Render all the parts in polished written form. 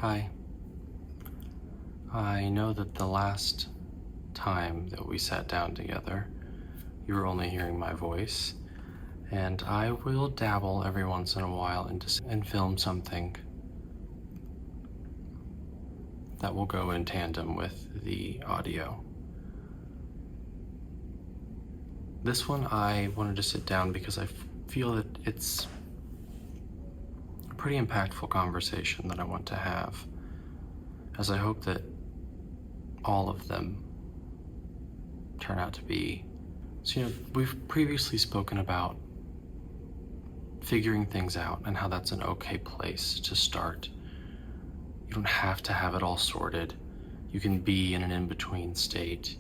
Hi. I know that the last time that we sat down together, you were only hearing my voice, and I will dabble every once in a while and film something that will go in tandem with the audio. This one I wanted to sit down because I feel that it's a pretty impactful conversation that I want to have, as I hope that all of them turn out to be. So, we've previously spoken about figuring things out and how that's an okay place to start. You don't have to have it all sorted. You can be in an in-between state,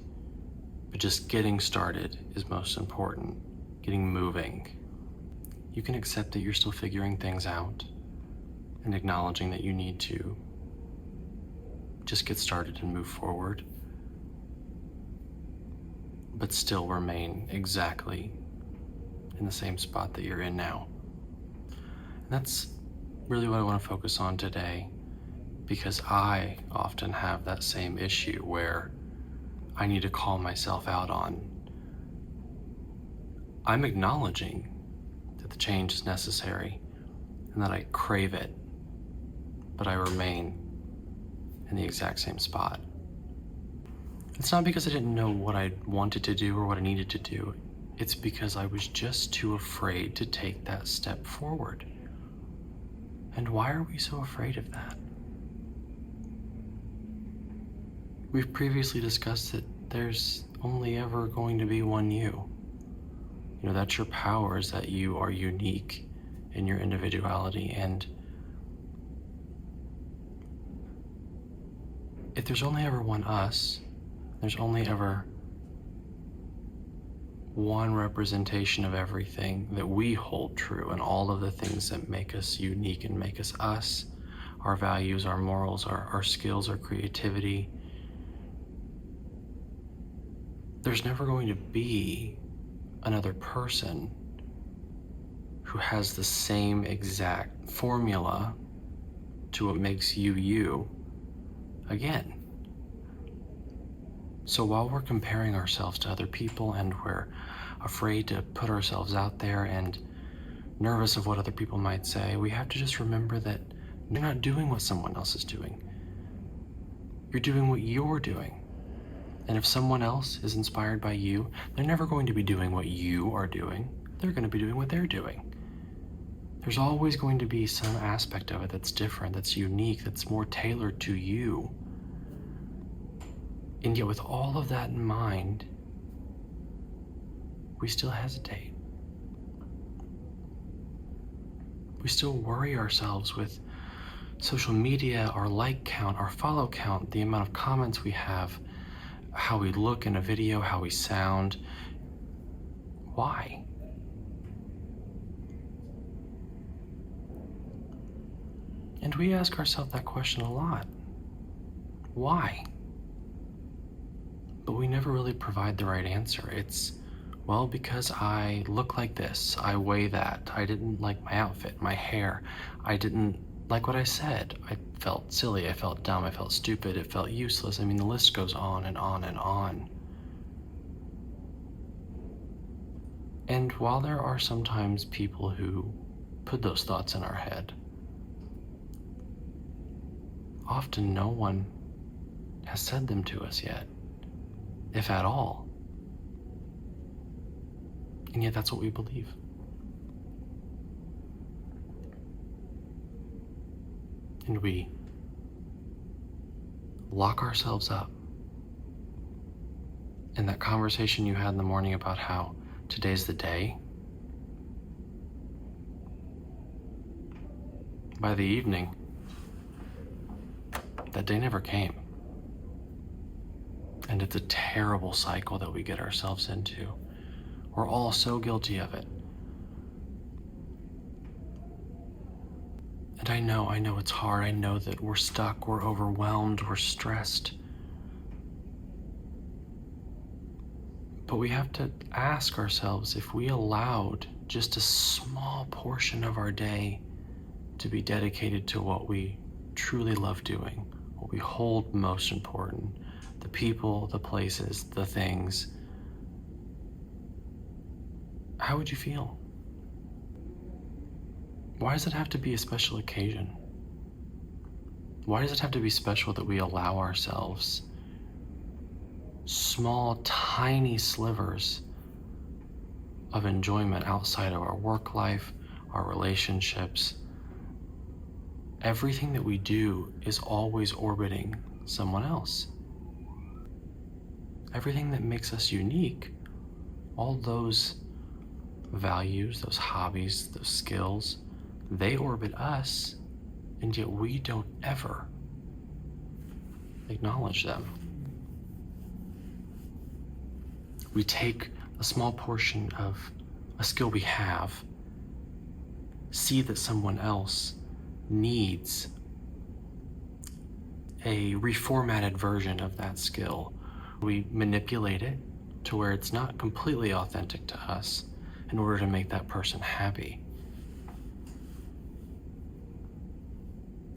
but just getting started is most important. Getting moving. You can accept that you're still figuring things out and acknowledging that you need to just get started and move forward, but still remain exactly in the same spot that you're in now. And that's really what I want to focus on today, because I often have that same issue where I need to call myself out on. I'm acknowledging that the change is necessary and that I crave it, but I remain in the exact same spot. It's not because I didn't know what I wanted to do or what I needed to do. It's because I was just too afraid to take that step forward. And why are we so afraid of that? We've previously discussed that there's only ever going to be one you. That's your power, is that you are unique in your individuality. And if there's only ever one us, there's only ever one representation of everything that we hold true, and all of the things that make us unique and make us us, our values, our morals, our skills, our creativity. There's never going to be another person who has the same exact formula to what makes you you again. So while we're comparing ourselves to other people and we're afraid to put ourselves out there and nervous of what other people might say, we have to just remember that you're not doing what someone else is doing. You're doing what you're doing. And if someone else is inspired by you, they're never going to be doing what you are doing. They're going to be doing what they're doing. There's always going to be some aspect of it that's different, that's unique, that's more tailored to you. And yet with all of that in mind, we still hesitate. We still worry ourselves with social media, our like count, our follow count, the amount of comments we have, how we look in a video, how we sound. Why? And we ask ourselves that question a lot. Why? But we never really provide the right answer. It's, well, because I look like this, I weigh that, I didn't like my outfit, my hair, I didn't like what I said, I felt silly, I felt dumb, I felt stupid, it felt useless. The list goes on and on and on. And while there are sometimes people who put those thoughts in our head, often no one has said them to us yet, if at all. And yet that's what we believe. And we lock ourselves up. And that conversation you had in the morning about how today's the day, by the evening, that day never came. And it's a terrible cycle that we get ourselves into. We're all so guilty of it. And I know it's hard. I know that we're stuck, we're overwhelmed, we're stressed. But we have to ask ourselves, if we allowed just a small portion of our day to be dedicated to what we truly love doing, what we hold most important, the people, the places, the things, how would you feel? Why does it have to be a special occasion? Why does it have to be special that we allow ourselves small, tiny slivers of enjoyment outside of our work life, our relationships? Everything that we do is always orbiting someone else. Everything that makes us unique, all those values, those hobbies, those skills, they orbit us, and yet we don't ever acknowledge them. We take a small portion of a skill we have, see that someone else needs a reformatted version of that skill. We manipulate it to where it's not completely authentic to us in order to make that person happy.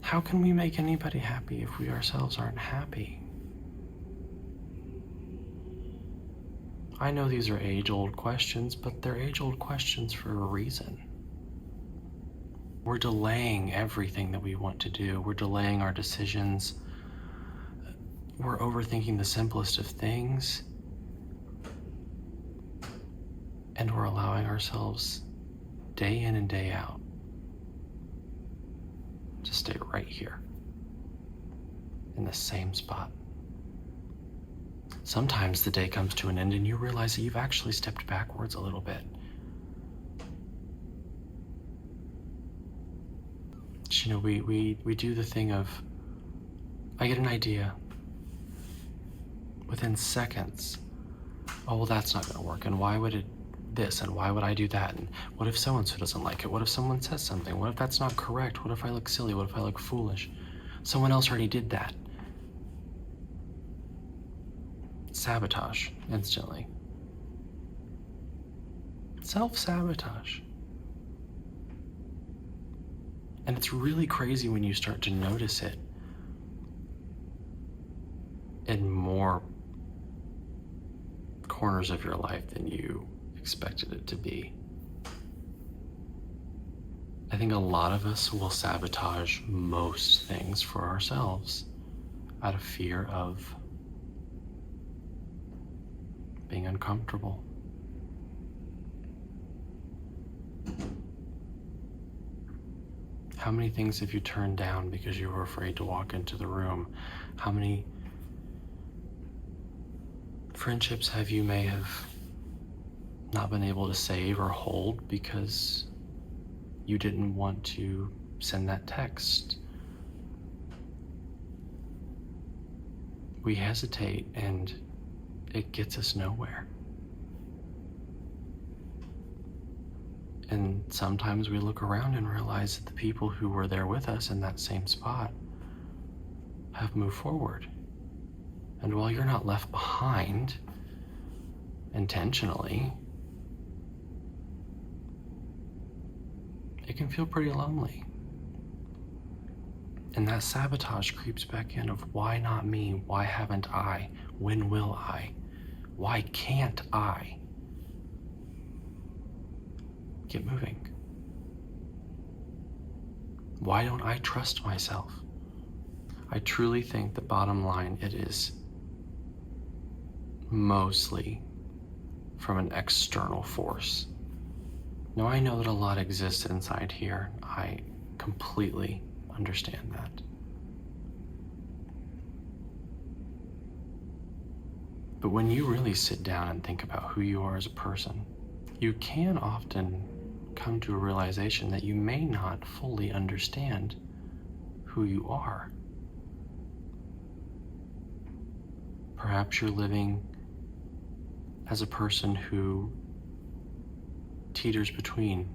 How can we make anybody happy if we ourselves aren't happy? I know these are age-old questions, but they're age-old questions for a reason. We're delaying everything that we want to do. We're delaying our decisions. We're overthinking the simplest of things. And we're allowing ourselves day in and day out to stay right here in the same spot. Sometimes the day comes to an end and you realize that you've actually stepped backwards a little bit. You know, we do the thing of, I get an idea. Within seconds, oh, well, that's not gonna work, and why would it this, and why would I do that, and what if so-and-so doesn't like it, what if someone says something, what if that's not correct, what if I look silly, what if I look foolish, someone else already did that. Sabotage instantly. Self-sabotage. And it's really crazy when you start to notice it in more corners of your life than you expected it to be. I think a lot of us will sabotage most things for ourselves out of fear of being uncomfortable. How many things have you turned down because you were afraid to walk into the room? How many friendships may have not been able to save or hold because you didn't want to send that text? We hesitate and it gets us nowhere. And sometimes we look around and realize that the people who were there with us in that same spot have moved forward. And while you're not left behind intentionally, it can feel pretty lonely. And that sabotage creeps back in of why not me? Why haven't I? When will I? Why can't I? Get moving. Why don't I trust myself? I truly think the bottom line, it is mostly from an external force. Now, I know that a lot exists inside here. I completely understand that. But when you really sit down and think about who you are as a person, you can often come to a realization that you may not fully understand who you are. Perhaps you're living as a person who teeters between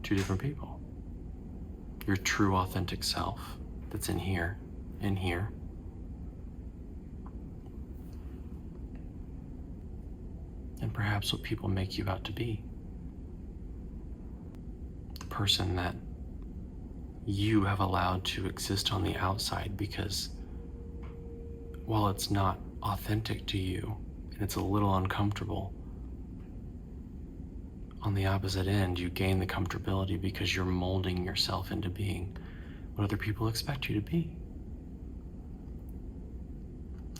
two different people. Your true authentic self that's in here, and perhaps what people make you out to be. The person that you have allowed to exist on the outside, because while it's not authentic to you and it's a little uncomfortable, on the opposite end, you gain the comfortability because you're molding yourself into being what other people expect you to be.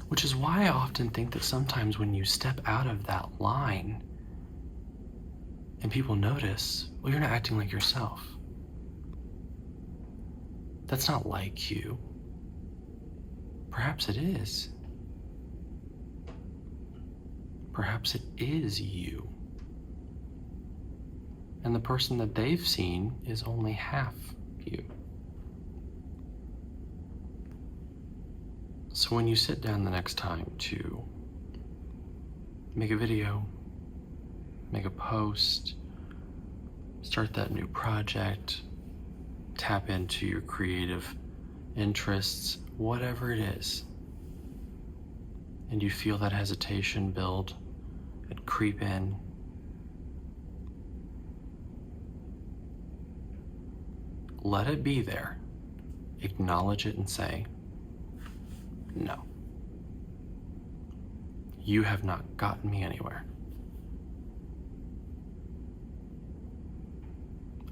Which is why I often think that sometimes when you step out of that line and people notice, well, you're not acting like yourself. That's not like you. Perhaps it is. Perhaps it is you. And the person that they've seen is only half you. So when you sit down the next time to make a video, make a post, start that new project, tap into your creative interests, whatever it is, and you feel that hesitation build and creep in, let it be there. Acknowledge it and say, no. You have not gotten me anywhere.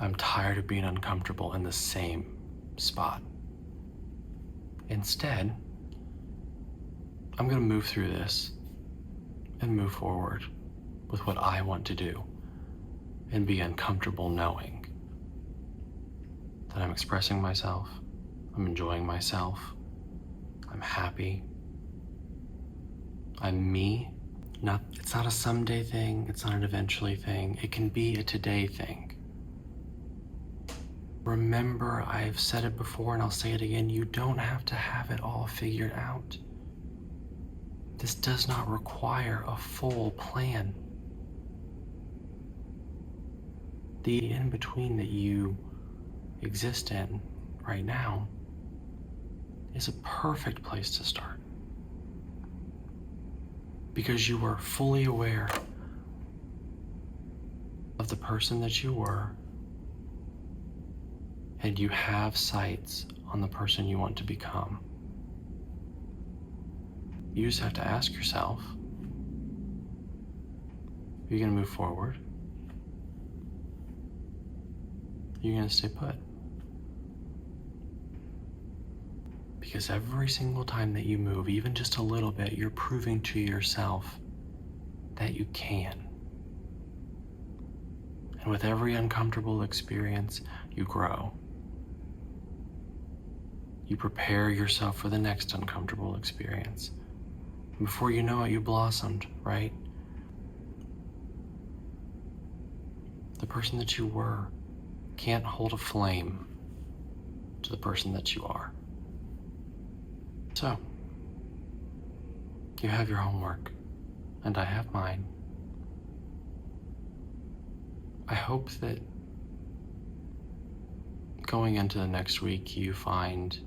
I'm tired of being uncomfortable in the same spot. Instead, I'm going to move through this and move forward with what I want to do and be uncomfortable knowing that I'm expressing myself, I'm enjoying myself, I'm happy, I'm me. It's not a someday thing, it's not an eventually thing, it can be a today thing. Remember, I've said it before and I'll say it again, you don't have to have it all figured out. This does not require a full plan. The in-between that you exist in right now is a perfect place to start, because you are fully aware of the person that you were, and you have sights on the person you want to become. You just have to ask yourself, are you going to move forward? Are you going to stay put? Because every single time that you move, even just a little bit, you're proving to yourself that you can. And with every uncomfortable experience, you grow. You prepare yourself for the next uncomfortable experience. And before you know it, you blossomed, right? The person that you were can't hold a flame to the person that you are. So, you have your homework, and I have mine. I hope that going into the next week, you find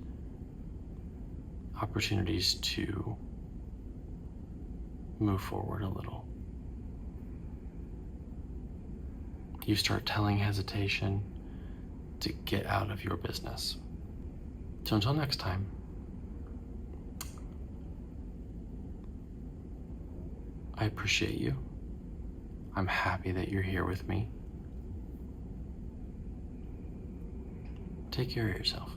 opportunities to move forward a little. You start telling hesitation to get out of your business. So until next time, I appreciate you. I'm happy that you're here with me. Take care of yourself.